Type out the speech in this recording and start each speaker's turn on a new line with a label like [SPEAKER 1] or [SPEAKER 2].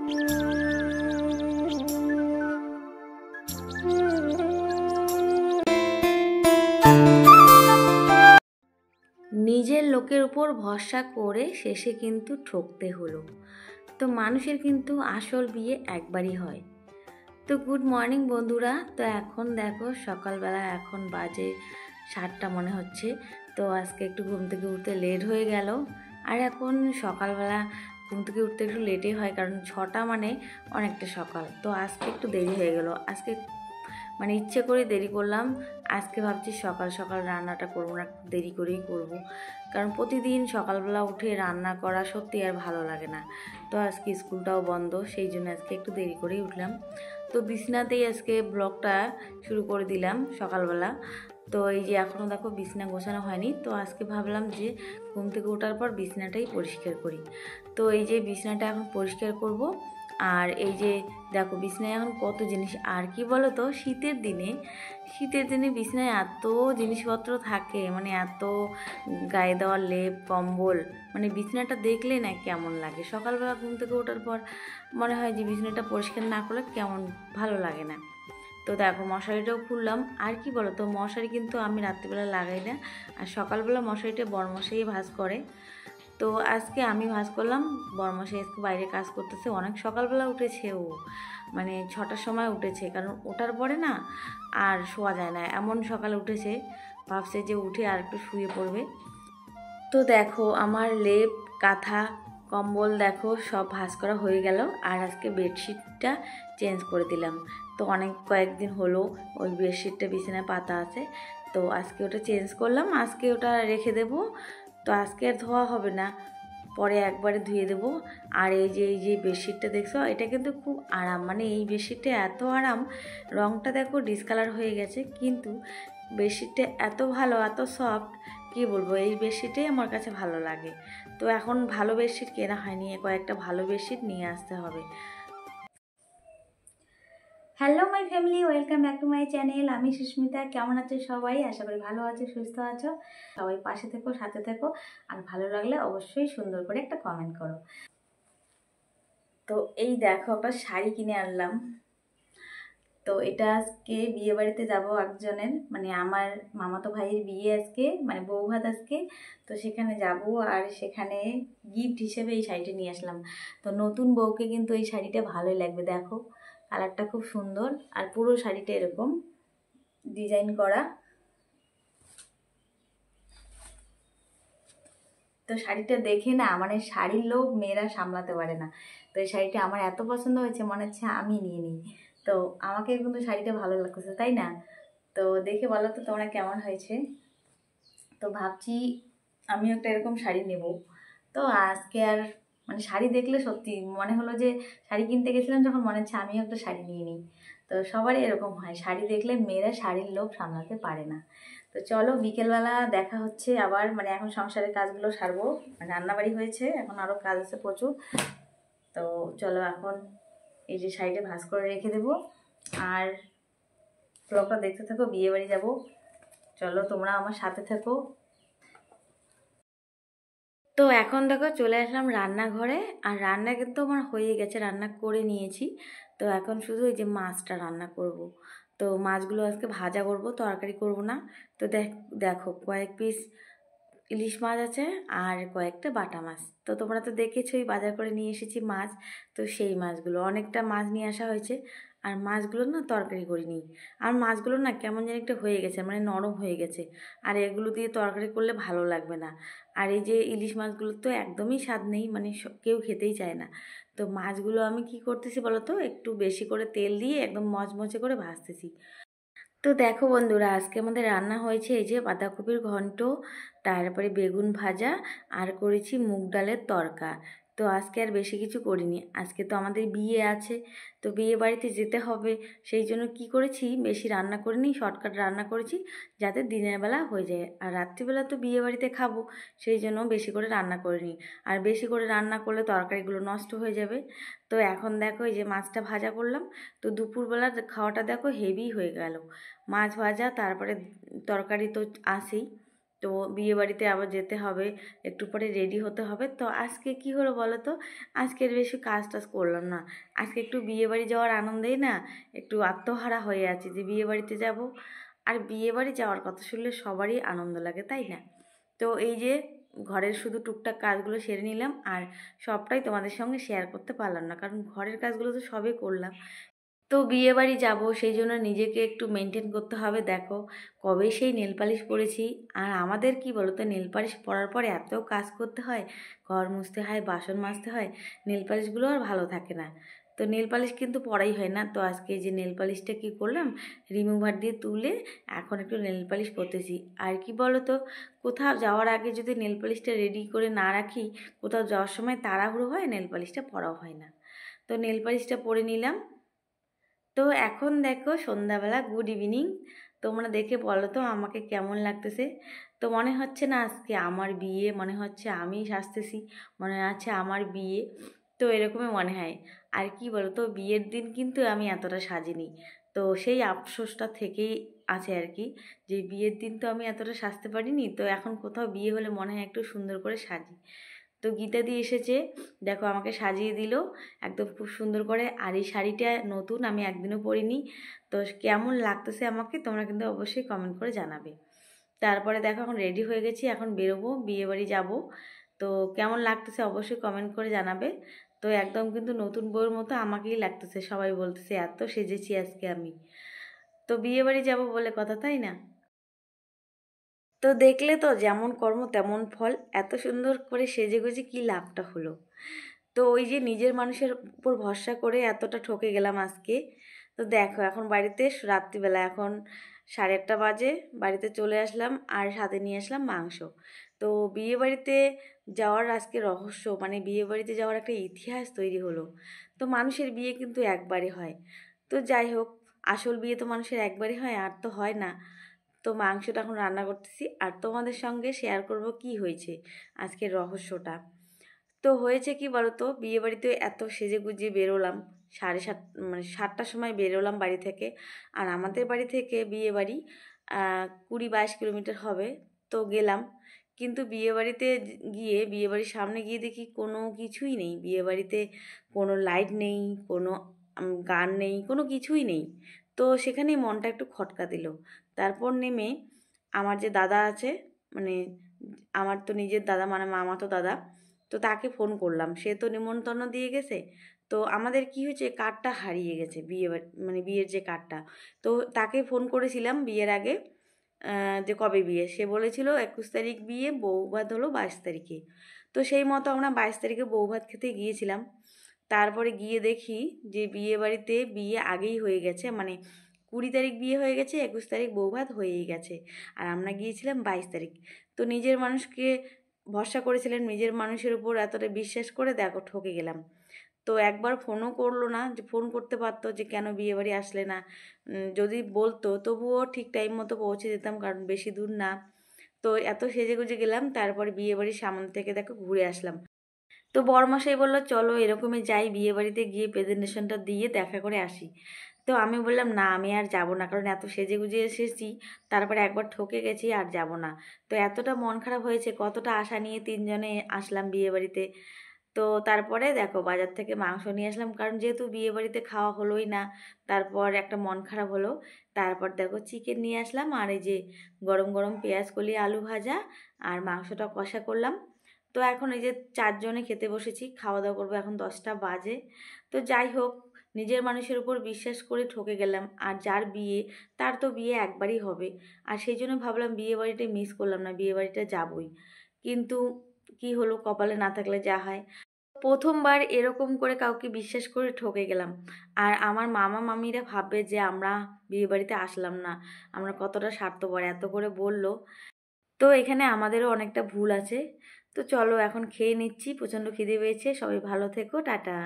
[SPEAKER 1] নিজের লোকের উপর ভরসা করে শেষে কিন্তু ঠকতে হলো। তো মানুষের কিন্তু আসল বিয়ে একবারই হয়। তো গুড মর্নিং বন্ধুরা। তো এখন দেখো সকালবেলা, এখন বাজে 7টা মনে হচ্ছে। তো আজকে একটু ঘুম থেকে উঠতে লেট হয়ে গেল। আর এখন সকালবেলা ঘুম থেকে উঠতে একটু লেটই হয়, কারণ 6টা মানে অনেকটা সকাল। তো আজকে একটু দেরি হয়ে গেল। আজকে মানে ইচ্ছে করে দেরি করলাম। আজকে ভাবছি সকাল সকাল রান্নাটা করবো না, একটু দেরি করেই করব। কারণ প্রতিদিন সকালবেলা উঠে রান্না করা সত্যি আর ভালো লাগে না। তো আজকে স্কুলটাও বন্ধ, সেই জন্য আজকে একটু দেরি করেই উঠলাম। তো বিছনাতেই আজকে ব্লগটা শুরু করে দিলাম সকালবেলা। তো এই যে এখনও দেখো বিছনা গোছানো হয়নি। তো আজকে ভাবলাম যে ঘুম থেকে ওঠার পর বিছনাটাই পরিষ্কার করি। তো এই যে বিছনাটা এখন পরিষ্কার করব। আর এই যে দেখো বিছনায় এখন কত জিনিস। আর কি বলো তো, শীতের দিনে বিছনায় এত জিনিসপত্র থাকে, মানে এত গায়ে দেওয়ার লেপ কম্বল, মানে বিছনাটা দেখলে না কেমন লাগে। সকালবেলা ঘুম থেকে ওঠার পর মনে হয় যে বিছনাটা পরিষ্কার না করলে কেমন ভালো লাগে না। তো দেখো মশারিটাও খুললাম। আর কি বলো তো, মশারি কিন্তু আমি রাত্রিবেলা লাগাই না, আর সকালবেলা মশারিটা বড়মশাই ভাঁজ করে। তো আজকে আমি ভাঁজ করলাম, বড়মশাই আজকে বাইরে কাজ করতেছে। অনেক সকালবেলা উঠেছে ও, মানে 6টার সময় উঠেছে, কারণ ওঠার পরে না আর শোয়া যায় না, এমন সকালে উঠেছে। ভাবছে যে উঠে আর একটু শুয়ে পড়বে। তো দেখো আমার লেপ কাঁথা কম্বল দেখো সব ভাঁজ করা হয়ে গেল। আর আজকে বেডশিটটা চেঞ্জ করে দিলাম। তো কয়েকদিন হলো ওই বেডশিটটা বিছানায় পাতা আছে। তো আজকে ওটা চেঞ্জ করলাম, আজকে ওটা রেখে দেব। তো আজকে আর ধোয়া হবে না, পরে একবারে ধুয়ে দেব। আর এই যে বেডশিটটা দেখছো, এটা কিন্তু খুব আরাম, মানে এই বেডশিটটা এত আরাম। রংটা দেখো ডিসকালার হয়ে গেছে, কিন্তু বেডশিটটা এত ভালো, এত সফট, কি বলবো, এই বেডশিটটাই আমার কাছে ভালো লাগে। তো এখন ভালো বেডশিট কেনা হয়নি, কয়েকটা ভালো বেডশিট নিয়ে আসতে হবে। Hello my family, welcome back to my channel. আমি সুস্মিতা। কেমন আছো সবাই? আশা করি ভালো আছো, সুস্থ আছো। সবাই পাশে থেকো, সাথে থেকো। আর ভালো লাগলে অবশ্যই সুন্দর করে একটা কমেন্ট করো। তো এই দেখো একটা শাড়ি কিনে আনলাম। তো এটা আজকে বিয়ে বাড়িতে যাবো একজনের, মানে আমার মামাতো ভাইয়ের বিয়ে আজকে, মানে বউ ভাত আজকে। তো সেখানে যাব, আর সেখানে গিফট হিসেবে এই শাড়িটা নিয়ে আসলাম। তো নতুন বউকে কিন্তু এই শাড়িটা ভালোই লাগবে। দেখো কালারটা খুব সুন্দর, আর পুরো শাড়িটা এরকম ডিজাইন করা। তো শাড়িটা দেখে না, মানে শাড়ির লোভ মেয়েরা সামলাতে পারে না। তো এই শাড়িটা আমার এত পছন্দ হয়েছে, মনে হচ্ছে আমি নিয়ে নিই। তো আমাকে কিন্তু শাড়িটা ভালো লাগতেছে, তাই না? তো দেখে বলো তো তোমরা কেমন হয়েছে। তো ভাবছি আমিও একটা এরকম শাড়ি নেব। তো আজকে আর মানে শাড়ি দেখলে সত্যি মনে হলো যে শাড়ি কিনতে গেছিলাম যখন, মনে হচ্ছে আমিও একটা শাড়ি নিয়ে নিই। তো সবারই এরকম হয়, শাড়ি দেখলে মেয়েরা শাড়ির লোভ সামলাতে পারে না। তো চলো বিকেলবেলা দেখা হচ্ছে আবার, মানে এখন সংসারের কাজগুলো সারবো, মানে রান্নাবাড়ি হয়েছে, এখন আরও কাজ আছে প্রচুর। তো চলো এখন এই যে শাড়িটা ভাঁজ করে রেখে দেবো, আর ব্লগটা দেখতে থাকো। বিয়ে বাড়ি যাবো, চলো তোমরা আমার সাথে থাকো। তো এখন দেখো চলে আসলাম রান্নাঘরে, আর রান্না কিন্তু আমার হয়ে গেছে, রান্না করে নিয়েছি। তো এখন শুধু এই যে মাছটা রান্না করব। তো মাছগুলো আজকে ভাজা করব, তরকারি করব না। তো দেখো কয়েক পিস ইলিশ মাছ আছে, আর কয়েকটা বাটা মাছ। তো তোমরা তো দেখেছোই বাজার করে নিয়ে এসেছি মাছ। তো সেই মাছগুলো অনেকটা মাছ নিয়ে আসা হয়েছে, আর মাছগুলো না তরকারি করিনি। আর মাছগুলো না কেমন যেন একটা হয়ে গেছে, মানে নরম হয়ে গেছে। আর এগুলো দিয়ে তরকারি করলে ভালো লাগবে না। আর এই যে ইলিশ মাছগুলো তো একদমই স্বাদ নেই, মানে কেউ খেতেই চায় না। তো মাছগুলো আমি কি করতেছি বলো তো, একটু বেশি করে তেল দিয়ে একদম মচমচে করে ভাজতেছি। তো দেখো বন্ধুরা, আজকে আমাদের রান্না হয়েছে এই যে বাঁধাকপির ঘন্ট, তারপরে বেগুন ভাজা, আর করেছি মুগ ডালের তরকা। তো আজকে আর বেশি কিছু করিনি, আজকে তো আমাদের বিয়ে আছে। তো বিয়ে বাড়িতে যেতে হবে, সেই জন্য কি করেছি, বেশি রান্না করিনি, শর্টকাট রান্না করেছি, যাতে দিনের বেলা হয়ে যায়। আর রাত্রিবেলা তো বিয়ে বাড়িতে খাবো, সেই জন্য বেশি করে রান্না করিনি। আর বেশি করে রান্না করলে তরকারিগুলো নষ্ট হয়ে যাবে। তো এখন দেখো এই যে মাছটা ভাজা করলাম। তো দুপুরবেলা খাওয়াটা দেখো হেভি হয়ে গেল, মাছ ভাজা তারপরে তরকারি তো আছেই। তো বিয়ে বাড়িতে আবার যেতে হবে, একটু পরে রেডি হতে হবে। তো আজকে কি হলো বলো তো, আজকের বেশি কাজ টাজ করলাম না। আজকে একটু বিয়ে বাড়ি যাওয়ার আনন্দেই না একটু আত্মহারা হয়ে আছি যে বিয়ে বাড়িতে যাব। আর বিয়ে বাড়ি যাওয়ার কথা শুনলে সবারই আনন্দ লাগে, তাই না? তো এই যে ঘরের শুধু টুকটাক কাজগুলো সেরে নিলাম, আর সবটাই তোমাদের সঙ্গে শেয়ার করতে পারলাম না, কারণ ঘরের কাজগুলো তো সবই করলাম। তো বিয়েবাড়ি যাব, সেই জন্য নিজেকে একটু মেনটেন করতে হবে। দেখো কবে সেই নেল পালিশ পরেছি। আর আমাদের কি বলো তো, নেল পালিশ পরার পরে এত কাজ করতে হয়, ঘর মুছতে হয়, বাসন মাজতে হয়, নেল পালিশগুলো আর ভালো থাকে না। তো নেল পালিশ কিন্তু পরাই হয় না। তো আজকে এই যে নেল পালিশটা কী করলাম, রিমুভার দিয়ে তুলে এখন একটু নেল পালিশ করতেছি। আর কি বলো তো, কোথাও যাওয়ার আগে যদি নেল পালিশটা রেডি করে না রাখি, কোথাও যাওয়ার সময় তাড়াহুড়ো হয়, নেল পালিশটা পরাও হয় না। তো নেল পালিশটা পরে নিলাম। তো এখন দেখো সন্ধ্যাবেলা, গুড ইভিনিং। তোমরা দেখে বলো তো আমাকে কেমন লাগতেছে। তো মনে হচ্ছে না আজকে আমার বিয়ে, মনে হচ্ছে আমি সাজতেছি, মনে হচ্ছে আমার বিয়ে। তো এরকমই মনে হয়। আর কি বলো তো, বিয়ের দিন কিন্তু আমি এতটা সাজিনি। তো সেই আফসোসটা থেকেই আছে আর কি, যে বিয়ের দিন তো আমি এতটা সাজতে পারিনি। তো এখন কোথাও বিয়ে হলে মনে হয় একটু সুন্দর করে সাজি। তো গীতা দি এসেছে, দেখো আমাকে সাজিয়ে দিল একদম খুব সুন্দর করে। আর এই শাড়িটা নতুন, আমি একদিনও পরিনি। তো কেমন লাগতেছে আমাকে তোমরা কিন্তু অবশ্যই কমেন্ট করে জানাবে। তারপরে দেখো এখন রেডি হয়ে গেছি, এখন বেরোবো, বিয়ে বাড়ি যাবো। তো কেমন লাগতেছে অবশ্যই কমেন্ট করে জানাবে। তো একদম কিন্তু নতুন বউয়ের মতো আমাকেই লাগতেছে, সবাই বলতেছে এত সেজেছি আজকে আমি। তো বিয়ে বাড়ি যাবো বলে কথা, তাই না? তো দেখলে তো, যেমন কর্ম তেমন ফল। এত সুন্দর করে সেজেগুজে কি লাভটা হলো? তো ওই যে নিজের মানুষের উপর ভরসা করে এতটা ঠকে গেলাম আজকে। তো দেখো এখন বাড়িতে রাত্রিবেলা, এখন 8:30 বাজে, বাড়িতে চলে আসলাম আর সাথে নিয়ে আসলাম মাংস। তো বিয়ে বাড়িতে যাওয়ার আজকে রহস্য, মানে বিয়ে বাড়িতে যাওয়ার একটা ইতিহাস তৈরি হলো। তো মানুষের বিয়ে কিন্তু একবারই হয়। তো যাই হোক, আসল বিয়ে তো মানুষের একবারই হয়, আর তো হয় না। তো মাংসটা এখন রান্না করতেছি, আর তোমাদের সঙ্গে শেয়ার করব কি হয়েছে আজকের রহস্যটা। তো হয়েছে কি বলতো, বিয়ে বাড়িতে এত সেজে গুজিয়ে বেরোলাম, 7:30 মানে 7টার সময় বেরোলাম বাড়ি থেকে। আর আমাদের বাড়ি থেকে বিয়ে বাড়ি 20-22 কিলোমিটার হবে। তো গেলাম, কিন্তু বিয়ে বাড়িতে গিয়ে, বিয়ে বাড়ির সামনে গিয়ে দেখি কোনো কিছুই নেই। বিয়ে বাড়িতে কোনো লাইট নেই, কোনো গান নেই, কোনো কিছুই নেই। তো সেখানেই মনটা একটু খটকা দিল। তারপর নেমে আমার যে দাদা আছে, মানে আমার তো নিজের দাদা, মানে মামাতো দাদা, তো তাকে ফোন করলাম। সে তো নিমন্ত্রণ দিয়ে গেছে। তো আমাদের কি হয়েছে, কার্ডটা হারিয়ে গেছে, মানে বিয়ের যে কার্ডটা। তো তাকে ফোন করেছিলাম বিয়ের আগে, যে কবে বিয়ে। সে বলেছিল 21 তারিখ বিয়ে, বৌভাত হলো 22 তারিখে। তো সেই মতো আমরা 22 তারিখে বৌভাত খেতে গিয়েছিলাম। তারপরে গিয়ে দেখি যে বিয়ে বাড়িতে বিয়ে আগেই হয়ে গেছে, মানে 20 তারিখ বিয়ে হয়ে গেছে, 21 তারিখ বৌভাত হয়েই গেছে। আর আমরা গিয়েছিলাম 22 তারিখ। তো নিজের মানুষকে ভরসা করেছিলেন, নিজের মানুষের উপর এতটা বিশ্বাস করে দেখো ঠকে গেলাম। তো একবার ফোনও করলো না, যে ফোন করতে পারতো যে কেন বিয়ে বাড়ি আসলে না। যদি বলতো তবুও ঠিক টাইম মতো পৌঁছে যেতাম, কারণ বেশি দূর না। তো এত সেজেগুজে গেলাম, তারপরে বিয়ে বাড়ির সামনে থেকে দেখো ঘুরে আসলাম। তো বরমশাই বললো চলো এরকমই যাই, বিয়ে বাড়িতে গিয়ে প্রেজেন্টেশনটা দিয়ে দেখা করে আসি। তো আমি বললাম না, আমি আর যাব না, কারণ এত সেজেগুজে এসেছি, তারপরে একবার ঠকে গেছি, আর যাব না। তো এতটা মন খারাপ হয়েছে, কতটা আশা নিয়ে তিনজনে আসলাম বিয়ে বাড়িতে। তো তারপরে দেখো বাজার থেকে মাংস নিয়ে আসলাম, কারণ যেহেতু বিয়ে বাড়িতে খাওয়া হলোই না, তারপর একটা মন খারাপ হলো। তারপর দেখো চিকেন নিয়ে আসলাম, আর এই যে গরম গরম পেঁয়াজ কলি আলু ভাজা, আর মাংসটা কষা করলাম। তো এখন এই যে 4জনে খেতে বসেছি, খাওয়া দাওয়া করবো, এখন 10টা বাজে। তো যাই হোক, নিজের মানুষের উপর বিশ্বাস করে ঠকে গেলাম। আর যার বিয়ে, তার তো বিয়ে একবারই হবে। আর সেই জন্য ভাবলাম বিয়ে বাড়িটা মিস করলাম না, বিয়ে বাড়িটা যাবই। কিন্তু কি হলো, কপালে না থাকলে যা হয়। প্রথমবার এরকম করে কাউকে বিশ্বাস করে ঠকে গেলাম। আর আমার মামা মামিরা ভাববে যে আমরা বিয়ে বাড়িতে আসলাম না, আমরা কতটা স্বার্থপর, এত করে বলল। তো এখানে আমাদেরও অনেকটা ভুল আছে। তো চলো এখন খেয়ে নিচ্ছি, প্রচণ্ড খিদে পেয়েছে। সবাই ভালো থেকো, টাটা।